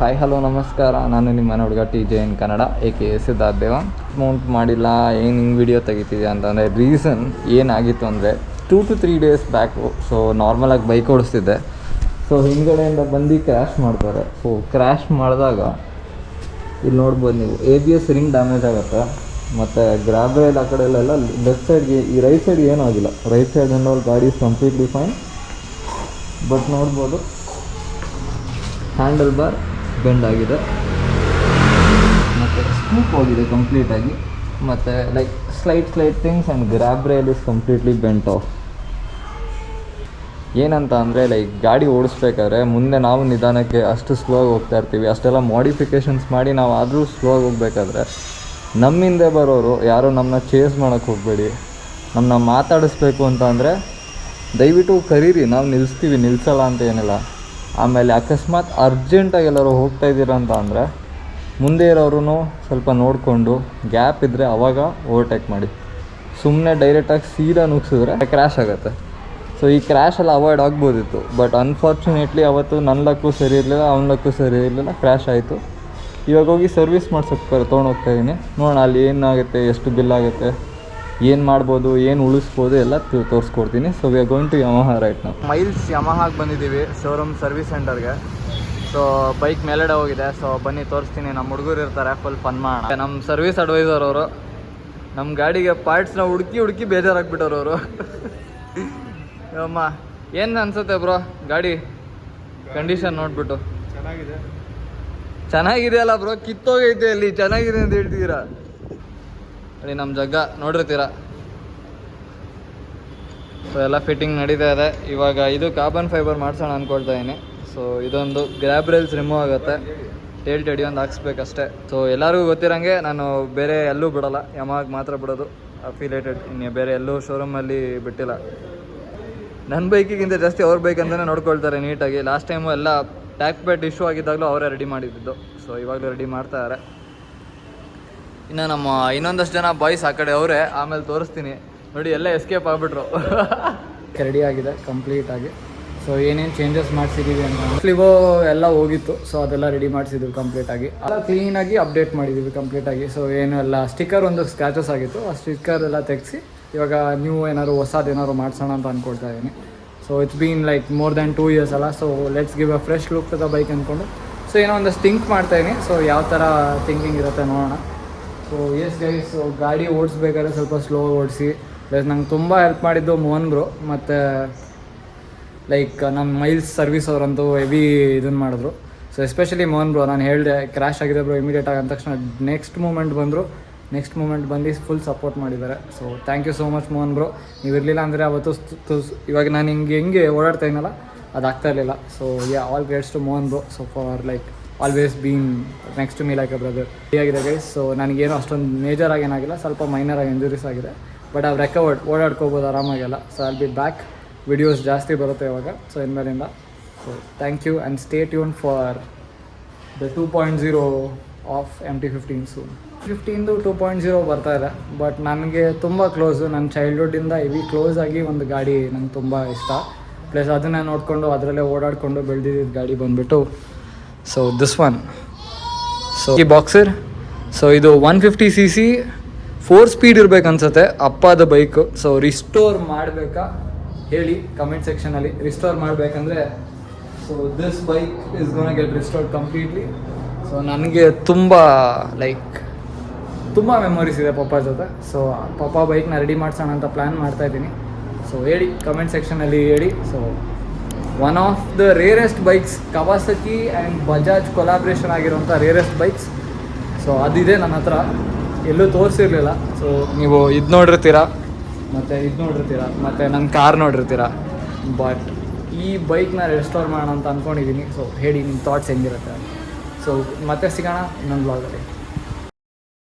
Hi hello ನಮಸ್ಕಾರ, ನಾನು ನಿಮ್ಮ ಮನೆ ಹುಡುಗ TJ in Kannada AK Siddhartha ದೇವ. ಮೌಂಟ್ ಮಾಡಿಲ್ಲ, ಏನು ಹಿಂಗೆ ವಿಡಿಯೋ ತೆಗಿತಿದ್ಯಾ ಅಂತಂದರೆ ರೀಸನ್ ಏನಾಗಿತ್ತು ಅಂದರೆ 2 to 3 days ಬ್ಯಾಕು. ಸೊ ನಾರ್ಮಲಾಗಿ ಬೈಕ್ ಓಡಿಸ್ತಿದ್ದೆ. ಸೊ ಹಿಂದ್ಗಡೆಯಿಂದ ಬಂದು ಕ್ರ್ಯಾಶ್ ಮಾಡ್ತಾರೆ. ಸೊ ಕ್ರ್ಯಾಶ್ ಮಾಡಿದಾಗ ಇಲ್ಲಿ ನೋಡ್ಬೋದು ನೀವು ABS ರಿಂಗ್ ಡ್ಯಾಮೇಜ್ ಆಗುತ್ತೆ. ಮತ್ತು ಗ್ರ್ಯಾಬ್ ರೈಲ್ ಆ ಕಡೆ ಎಲ್ಲ ಲೆಫ್ಟ್ ಸೈಡ್ಗೆ, ಈ ರೈಟ್ ಸೈಡ್ ಏನೂ ಆಗಿಲ್ಲ. ರೈಟ್ ಸೈಡ್ ಅನ್ನೋರು ಗಾಡಿ ಇಸ್ ಕಂಪ್ಲೀಟ್ಲಿ ಫೈನ್. ಬಟ್ ನೋಡ್ಬೋದು ಹ್ಯಾಂಡಲ್ ಬಾರ್ ಬೆಂಡ್ ಆಗಿದೆ ಮತ್ತು ಸ್ಕೂಪ್ ಹೋಗಿದೆ ಕಂಪ್ಲೀಟಾಗಿ. ಮತ್ತು like slight things and grab rail is completely bent off. ಏನಂತ ಅಂದರೆ ಲೈಕ್ ಗಾಡಿ ಓಡಿಸ್ಬೇಕಾದ್ರೆ ಮುಂದೆ ನಾವು ನಿಧಾನಕ್ಕೆ ಅಷ್ಟು ಸ್ಲೋ ಆಗಿ ಹೋಗ್ತಾ ಇರ್ತೀವಿ. ಅಷ್ಟೆಲ್ಲ ಮಾಡಿಫಿಕೇಷನ್ಸ್ ಮಾಡಿ ನಾವು ಆದರೂ ಸ್ಲೋ ಆಗಿ ಹೋಗ್ಬೇಕಾದ್ರೆ ನಮ್ಮಿಂದೆ ಬರೋರು ಯಾರು ನಮ್ಮನ್ನ ಚೇಸ್ ಮಾಡೋಕ್ಕೆ ಹೋಗಬೇಡಿ. ನಮ್ಮನ್ನ ಮಾತಾಡಿಸ್ಬೇಕು ಅಂತ ಅಂದರೆ ದಯವಿಟ್ಟು ಕರೀರಿ, ನಾವು ನಿಲ್ಲಿಸಲ್ಲ ಅಂತ ಏನಿಲ್ಲ. ಆಮೇಲೆ ಅಕಸ್ಮಾತ್ ಅರ್ಜೆಂಟಾಗಿ ಎಲ್ಲರೂ ಹೋಗ್ತಾ ಇದ್ದೀರ ಅಂತ ಅಂದರೆ ಮುಂದೆ ಇರೋರು ಸ್ವಲ್ಪ ನೋಡಿಕೊಂಡು ಗ್ಯಾಪ್ ಇದ್ದರೆ ಆವಾಗ ಓವರ್ಟೇಕ್ ಮಾಡಿ. ಸುಮ್ಮನೆ ಡೈರೆಕ್ಟಾಗಿ ಸೀದಾ ನುಗ್ಸಿದ್ರೆ ಕ್ರ್ಯಾಶ್ ಆಗುತ್ತೆ. ಸೊ ಈ ಕ್ರ್ಯಾಶೆಲ್ಲ ಅವಾಯ್ಡ್ ಆಗ್ಬೋದಿತ್ತು. ಬಟ್ ಅನ್ಫಾರ್ಚುನೇಟ್ಲಿ ಅವತ್ತು ನನ್ನ ಲಕ್ಕು ಸರಿ ಇರಲಿಲ್ಲ, ಅವನ ಲಕ್ಕು ಸರಿ ಇರಲಿಲ್ಲ, ಕ್ರ್ಯಾಶ್ ಆಯಿತು. ಇವಾಗ ಹೋಗಿ ಸರ್ವಿಸ್ ಮಾಡ್ಸೋಕ್ಕೆ ತೊಗೊಂಡೋಗ್ತಾಯಿದ್ದೀನಿ. ನೋಡೋಣ ಅಲ್ಲಿ ಏನಾಗುತ್ತೆ, ಎಷ್ಟು ಬಿಲ್ ಆಗುತ್ತೆ, ಏನು ಮಾಡ್ಬೋದು, ಏನು ಉಳಿಸ್ಬೋದು ಎಲ್ಲ ತೋರಿಸ್ಕೊಡ್ತೀನಿ. So we are going to Yamaha right ನಾವು. ಮೈಲ್ಸ್ ಯಮಹಾಗೆ ಬಂದಿದ್ದೀವಿ, ಶೋರೂಮ್ ಸರ್ವಿಸ್ ಸೆಂಟರ್ಗೆ. ಸೊ ಬೈಕ್ ಮೇಲೆಡೆ ಹೋಗಿದೆ. ಸೊ ಬನ್ನಿ ತೋರಿಸ್ತೀನಿ. ನಮ್ಮ ಹುಡುಗರು ಇರ್ತಾರೆ, ಫುಲ್ ಫನ್ ಮಾಡೋಣ. ನಮ್ಮ ಸರ್ವಿಸ್ ಅಡ್ವೈಸರ್ ಅವರು ನಮ್ಮ ಗಾಡಿಗೆ ಪಾರ್ಟ್ಸ್ನ ಹುಡುಕಿ ಬೇಜಾರಾಗ್ಬಿಟ್ಟವ್ರು ಅವರು. ಅಮ್ಮ ಏನು ಅನ್ಸುತ್ತೆ ಬ್ರೋ ಗಾಡಿ ಕಂಡೀಷನ್ ನೋಡ್ಬಿಟ್ಟು? ಚೆನ್ನಾಗಿದೆ ಅಲ್ಲ ಬ್ರೋ, ಕಿತ್ತೋಗೈತೆ ಅಲ್ಲಿ, ಚೆನ್ನಾಗಿದೆ ಅಂತ ಹೇಳ್ತಿದ್ದೀರಾ ನೋಡಿ. ನಮ್ಮ ಜಗ್ಗ ನೋಡಿರ್ತೀರ. ಸೊ ಎಲ್ಲ ಫಿಟ್ಟಿಂಗ್ ನಡೀತಾ ಇದೆ. ಇವಾಗ ಇದು ಕಾರ್ಬನ್ ಫೈಬರ್ ಮಾಡಿಸೋಣ ಅಂದ್ಕೊಳ್ತಾ ಇದ್ದೀನಿ. ಸೊ ಇದೊಂದು ಗ್ರ್ಯಾಬ್ ರೈಲ್ಸ್ ರಿಮೂವ್ ಆಗುತ್ತೆ, ಟೇಲ್ ಟೆಡಿ ಒಂದು ಹಾಕ್ಸ್ಬೇಕಷ್ಟೇ. ಸೊ ಎಲ್ಲರಿಗೂ ಗೊತ್ತಿರೋಂಗೆ ನಾನು ಬೇರೆ ಎಲ್ಲೂ ಬಿಡೋಲ್ಲ, ಯಮಹಾಗೆ ಮಾತ್ರ ಬಿಡೋದು ಅಫಿಲೇಟೆಡ್. ಇನ್ನು ಬೇರೆ ಎಲ್ಲೂ ಶೋರೂಮಲ್ಲಿ ಬಿಟ್ಟಿಲ್ಲ. ನನ್ನ ಬೈಕಿಗಿಂತ ಜಾಸ್ತಿ ಅವ್ರ ಬೈಕ್ ಅಂತಲೇ ನೋಡ್ಕೊಳ್ತಾರೆ ನೀಟಾಗಿ. ಲಾಸ್ಟ್ ಟೈಮು ಎಲ್ಲ ಟ್ಯಾಕ್ ಪ್ಯಾಡ್ ಇಶ್ಯೂ ಆಗಿದ್ದಾಗಲೂ ಅವರೇ ರೆಡಿ ಮಾಡಿದ್ದು. ಸೊ ಇವಾಗಲೂ ರೆಡಿ ಮಾಡ್ತಾಯಿದ್ದಾರೆ. ಇನ್ನು ನಮ್ಮ ಇನ್ನೊಂದಷ್ಟು ಜನ ಬಾಯ್ಸ್ ಆ ಕಡೆ ಅವರೇ, ಆಮೇಲೆ ತೋರಿಸ್ತೀನಿ ನೋಡಿ. ಎಲ್ಲ ಎಸ್ಕೇಪ್ ಆಗಿಬಿಟ್ರು. ರೆಡಿ ಆಗಿದೆ ಕಂಪ್ಲೀಟಾಗಿ. ಸೊ ಏನೇನು ಚೇಂಜಸ್ ಮಾಡಿಸಿದ್ದೀವಿ ಅಂತ ಸ್ಲಿವೋ ಎಲ್ಲ ಹೋಗಿತ್ತು. ಸೊ ಅದೆಲ್ಲ ರೆಡಿ ಮಾಡಿಸಿದ್ವಿ ಕಂಪ್ಲೀಟಾಗಿ. ಎಲ್ಲ ಕ್ಲೀನಾಗಿ ಅಪ್ಡೇಟ್ ಮಾಡಿದ್ದೀವಿ ಕಂಪ್ಲೀಟಾಗಿ. ಸೊ ಏನು ಎಲ್ಲ ಸ್ಟಿಕ್ಕರ್ ಒಂದು ಸ್ಕ್ರ್ಯಾಚಸ್ ಆಗಿತ್ತು, ಆ ಸ್ಟಿಕ್ಕರ್ ಎಲ್ಲ ತೆಗೆಸಿ ಇವಾಗ ನೀವು ಏನಾದ್ರು ಹೊಸದೇನಾದ್ರು ಮಾಡಿಸೋಣ ಅಂತ ಅಂದ್ಕೊಳ್ತಾ ಇದ್ದೀನಿ. So it's been like more than 2 years ಅಲ್ಲ. So let's give a fresh look to the bike ಅಂದ್ಕೊಂಡು ಸೊ ಏನೋ ಒಂದಷ್ಟು ಥಿಂಕ್ ಮಾಡ್ತಾಯಿದ್ದೀನಿ. ಸೊ ಯಾವ ಥರ ಥಿಂಕಿಂಗ್ ಇರುತ್ತೆ ನೋಡೋಣ. ಸೊ ಎಸ್ ಗೈಸ್, ಸೊ ಗಾಡಿ ಓಡಿಸ್ಬೇಕಾದ್ರೆ ಸ್ವಲ್ಪ ಸ್ಲೋ ಓಡಿಸಿ. ಪ್ಲಸ್ ನಂಗೆ ತುಂಬ ಹೆಲ್ಪ್ ಮಾಡಿದ್ದು ಮೋಹನ್ ಬ್ರೋ. ಮತ್ತು ಲೈಕ್ ನಮ್ಮ ಮೈಲ್ಸ್ ಸರ್ವಿಸ್ ಅವರಂತೂ ಹೆವಿ ಇದನ್ನು ಮಾಡಿದ್ರು. ಸೊ ಎಸ್ಪೆಷಲಿ ಮೋಹನ್ ಬ್ರೋ, ನಾನು ಹೇಳಿದೆ ಕ್ರ್ಯಾಶ್ ಆಗಿದೆ ಬ್ರೋ ಇಮಿಡಿಯೇಟಾಗಿ ಅಂದ ತಕ್ಷಣ ನೆಕ್ಸ್ಟ್ ಮೂಮೆಂಟ್ ಬಂದು ಫುಲ್ ಸಪೋರ್ಟ್ ಮಾಡಿದ್ದಾರೆ. So thank you so much Mohan bro. ನೀವು ಇರಲಿಲ್ಲ ಅಂದರೆ ಅವತ್ತು ಇವಾಗ ನಾನು ಹೆಂಗೆ ಓಡಾಡ್ತಾ ಇದ್ದೀನಲ್ಲ ಅದಾಗ್ತಾ ಇರಲಿಲ್ಲ. So all greets to Mohan bro. So far like always been next to me like a brother. ಆಗಿದೆ ಗೈಸ್. ಸೊ ನನಗೇನು ಅಷ್ಟೊಂದು ಮೇಜರಾಗಿ ಏನಾಗಿಲ್ಲ, ಸ್ವಲ್ಪ ಮೈನರಾಗಿ ಇಂಜುರೀಸ್ ಆಗಿದೆ. ಬಟ್ ಐವ್ ರೆಕವರ್ಡ್, ಓಡಾಡ್ಕೋಬೋದು ಆರಾಮಾಗೆಲ್ಲ. So I'll be back. Videos ಜಾಸ್ತಿ ಬರುತ್ತೆ ಇವಾಗ. ಸೊ ಇನ್ಮೇಲಿಂದ. So thank you and stay tune for the 2.0 of MT-15 soon. 15 2.0 ಬರ್ತಾ ಇದೆ. ಬಟ್ ನನಗೆ ತುಂಬ ಕ್ಲೋಸು, ನನ್ನ ಚೈಲ್ಡ್ಹುಡ್ಡಿಂದ ಹೆವಿ ಕ್ಲೋಸ್ ಆಗಿ ಒಂದು ಗಾಡಿ ನಂಗೆ ತುಂಬ ಇಷ್ಟ. ಪ್ಲಸ್ ಅದನ್ನೇ ನೋಡಿಕೊಂಡು ಅದರಲ್ಲೇ ಓಡಾಡಿಕೊಂಡು ಬೆಳೆದಿದ್ದ ಗಾಡಿ ಬಂದುಬಿಟ್ಟು ಸೊ ದಿಸ್ ಒನ್. ಸೊ ಈ ಬಾಕ್ಸರ್. ಸೊ ಇದು 150cc 4 ಸ್ಪೀಡ್ ಇರಬೇಕನ್ಸುತ್ತೆ, ಅಪ್ಪದ ಬೈಕು. ಸೊ ರಿಸ್ಟೋರ್ ಮಾಡಬೇಕಾ ಹೇಳಿ ಕಮೆಂಟ್ ಸೆಕ್ಷನಲ್ಲಿ. ರಿಸ್ಟೋರ್ ಮಾಡಬೇಕಂದ್ರೆ so this bike is gonna get restored completely. So ನನಗೆ ತುಂಬ ಮೆಮೊರೀಸ್ ಇದೆ ಪಪ್ಪ ಜೊತೆ. ಸೊ ಪಪ್ಪ ಬೈಕ್ನ ರೆಡಿ ಮಾಡ್ಸೋಣ ಅಂತ ಪ್ಲ್ಯಾನ್ ಮಾಡ್ತಾಯಿದ್ದೀನಿ. ಸೊ ಹೇಳಿ ಕಮೆಂಟ್ ಸೆಕ್ಷನಲ್ಲಿ ಹೇಳಿ. So one of the rarest bikes, Kawasaki and Bajaj collaboration ಆಗಿರೋಂಥ ರೇರೆಸ್ಟ್ ಬೈಕ್ಸ್. ಸೊ ಅದಿದೆ ನನ್ನ ಹತ್ರ, ಎಲ್ಲೂ ತೋರಿಸಿರ್ಲಿಲ್ಲ. ಸೊ ನೀವು ಇದು ನೋಡಿರ್ತೀರ, ಮತ್ತು ನನ್ನ ಕಾರ್ ನೋಡಿರ್ತೀರ. ಬಟ್ ಈ ಬೈಕ್ನ ರೆಸ್ಟೋರ್ ಮಾಡೋಣ ಅಂತ ಅಂದ್ಕೊಂಡಿದ್ದೀನಿ. ಸೊ ಹೇಳಿ ನಿಮ್ಮ ಥಾಟ್ಸ್ ಹೆಂಗಿರುತ್ತೆ. ಸೊ ಮತ್ತೆ ಸಿಗೋಣ ಇನ್ನೊಂದು ಬ್ಲಾಗಲ್ಲಿ.